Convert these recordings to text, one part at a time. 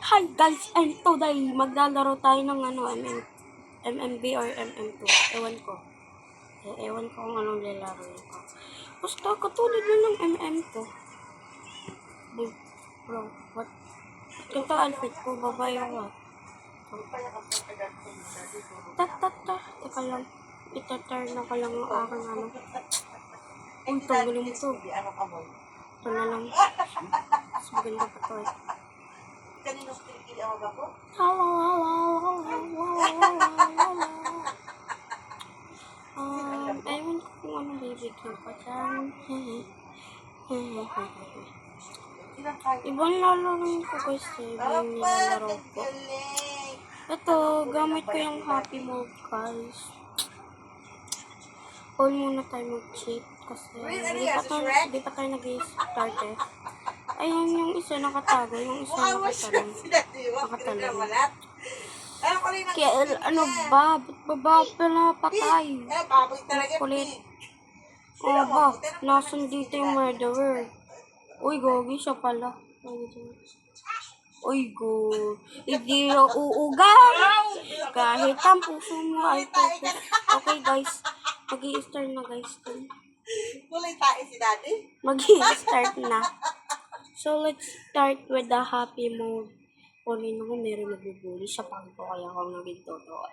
Hi guys, and today maglalaro tayo ng MMB or MM2. Ewan ko. Ewan ko kung anong lalaro ko. Basta katulad yun ng MM2. Bro, what? Ito outfit ko, babae ako. Teka lang. Itaturn ko lang ang aking ano. Uy, tanggalin mo to. Ito na lang. Mas maganda pa to eh. Kanino kilikili ang mga ko? Ewan ko kung anong bibigyan ko dyan. Ibang lalaroin ko guys eh. Ibang nilalaro ko. Ito, gamit ko yung happy mode guys. All muna tayo mag-cheat kasi hindi pa tayo nag-start eh. Ayun yung isa nakatago, yung isa nakatalon. Kaya ano ba? Ba't ba pala patay? Kulit. O ba? Nasaan dito yung murderer? Uy, gogi siya pala. Uy, go. Hindi na uugat. Kahit ang puso mo ay puso. Okay, guys. Mag-i-start na, guys. Kulay tayo si daddy. Mag-i-start na. So, let's start with the happy mode. Kunin ako, meron nagbubuli sa pangko, kaya ako naging totoo.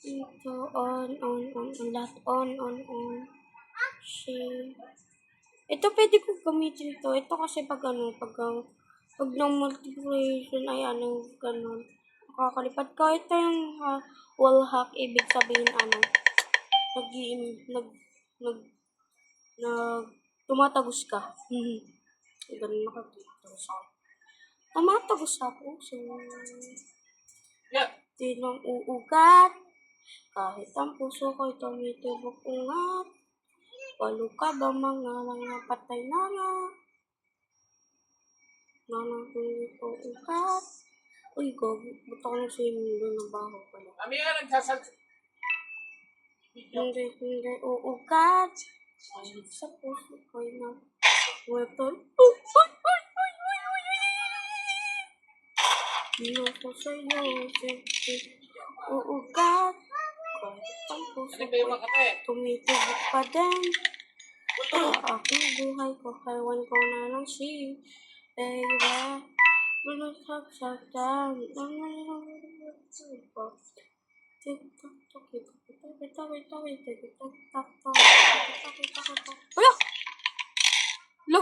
Ito, on. Lahat on. Share. Ito, pwede ko gamitin to. Ito kasi pag ng-multiplication ay ganun. Nakakalipat ko. Ito yung wall hack. Ibig sabihin, tumatagos ka. Ganun nakatagos ako. Tumatagos ako. So, di nang uugat. Kahit ang puso ko'y tumitibok ungat. Walo ka ba mga patay na nga? Nanang ko ugat. Uy, gogi. Buto ko ng swimming doon na baho pala. Kami nga nagsasal... Hindi uugat. Kahit sa puso ko'y na weapon. Dino ko sa'yo, uugat. Kahit ang puso ko'y tumitibok pa din. Sa aking buhay ko, kaiwan ko na lang si Baby. Bulutag sa dami. Wala! Lo!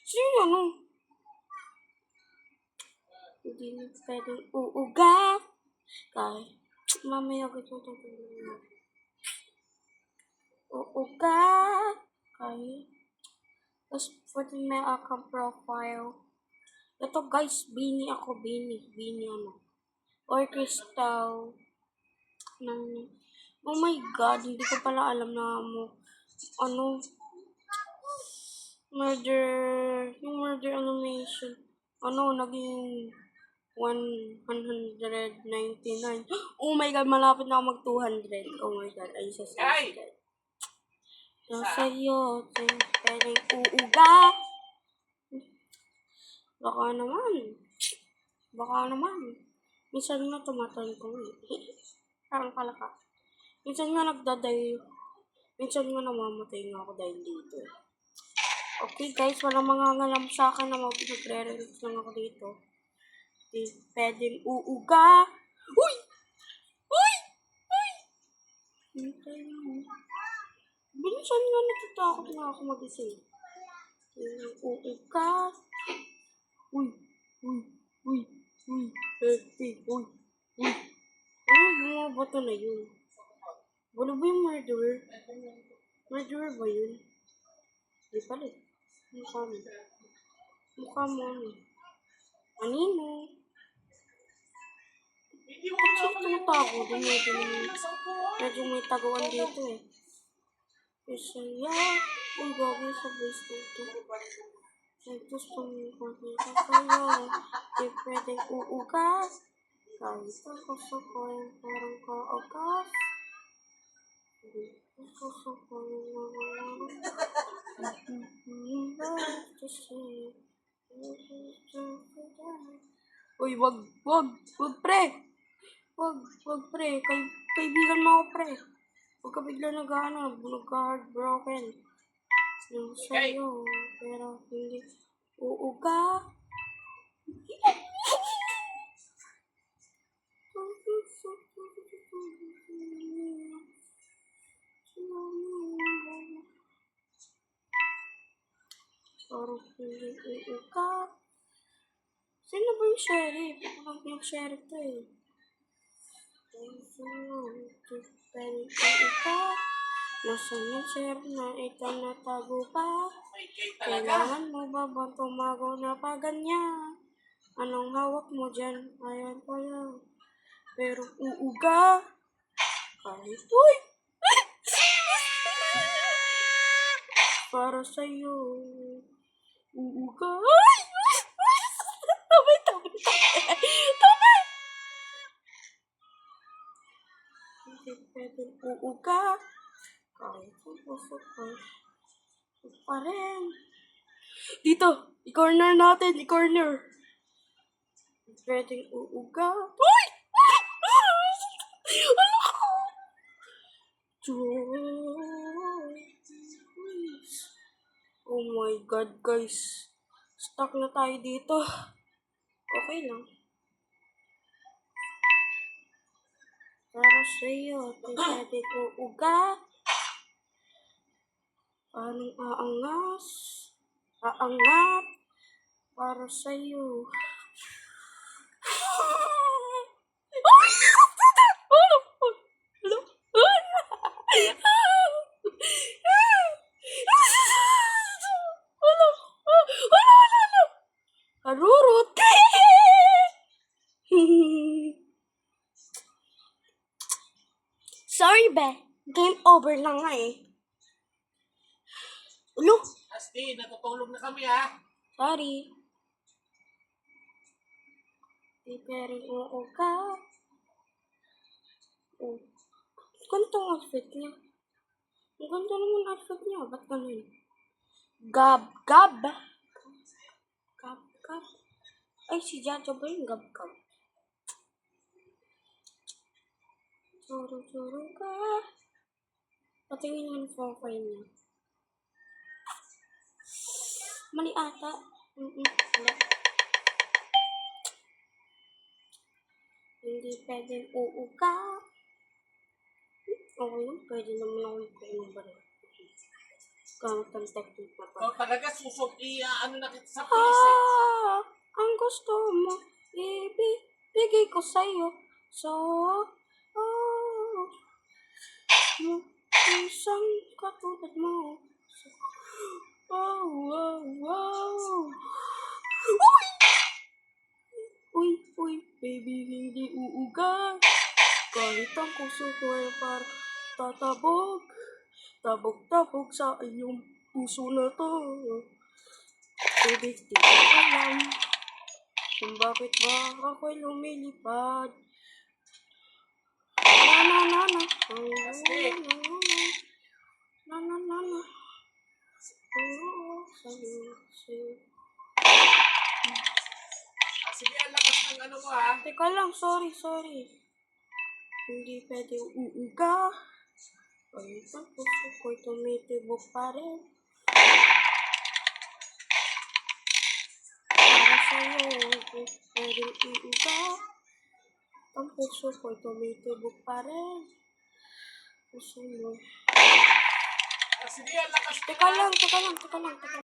Sino ano? Hindi na pwedeng uugat. Kahit mamaya gusto ito. Uugat. Kahit tapos pwede may account profile. Ito guys, Bini ako. Bini ano. Or Crystal. Oh my god, hindi ko pala alam na yung murder animation. Naging 199. Oh my god, malapit na ako mag 200. Oh my god, ay sa subscribe. Sa'yo, pwedeng uuga. Baka naman. Minsan nga tumatay ko parang palaka. Minsan nga minsan nga namamatay nga ako dahil dito. Okay guys, walang mangangalam sa akin na magre-release lang ako dito. Pwedeng uuga. Uy! Hintay mo. Minsan nga natatakot na ako mag-isip. Uuga. Uy. Ano yung bato na yun? Wala ba yung murderer? Murderer ba yun? Di pala. Mukha mo ano? Anino? Kasi tumatago din medyo may taguan dito eh. Kasi uy bago sa voice dito. Gusto mo makita sa'yo. Di pwedeng uugas. Kahit ang puso ko yung parang kaugas. Ang puso ko yung nawawalan. Uy, wag, pre. Wag, pre. Kaibigan mo ako, pre. Huwag ka bigla nagka-heartbroken. Yung sa'yo, pero hindi uuga. Parang hindi uuga. Sino ba yung sheriff? Parang yung sheriff to eh. Pero uuga. Nasaan yung sheriff na itanatago pa? Kailangan mo ba bang tumago na pa ganyan? Anong hawak mo dyan? Ayan pala. Pero uuga. Kahit uy! Para sa'yo. Uuga. Ay! Tabi! Hindi pwedeng uuga. Kahit ang puso ko. Pa rin. Dito! I-corner natin! I-corner! Pwedeng uuga. Uy! Ano ko? Oh my God, guys. Stuck na tayo dito. Okay lang. Para sa'yo, pwede uuga. Anong aangas? Aangat. Para sa'yo. Harurot! Sorry, be. Game over lang nga eh. Ulo! Asti, natutulog na kami ha. Sorry. Preparing uuga. Oh. Ganitong outfit niya. Ang ganda naman outfit niya. Ba't ganun? Gab. Ay, si Jaja ba yung gab? Choro ka. Patingin yung profile niya. Mali ata. Wala. Hindi pwedeng uuga. Okay lang, pwede naman ako yung ba rin. Gamit ang technique na to. O talaga ano na kita sa place eh. Ang gusto mo, ibigay ko sa'yo. So, isang katulad mo. Wow. Uy, baby, hindi uuga. Kahit ang puso ko ay parang tatabog. Tabog sa iyong puso na to. Hindi ko alam kung bakit ba ako'y lumilipad. Na. Sige, ang lakas ng ano mo ha. Teka lang, sorry. Hindi pwede uuga. Ay, ang puso ko'y tumitibok pa rin. Para sa'yo, pwede uuga. Ang puso ko'y tumitibok pa rin. Puso mo. Sige, ang lakas. Teka lang.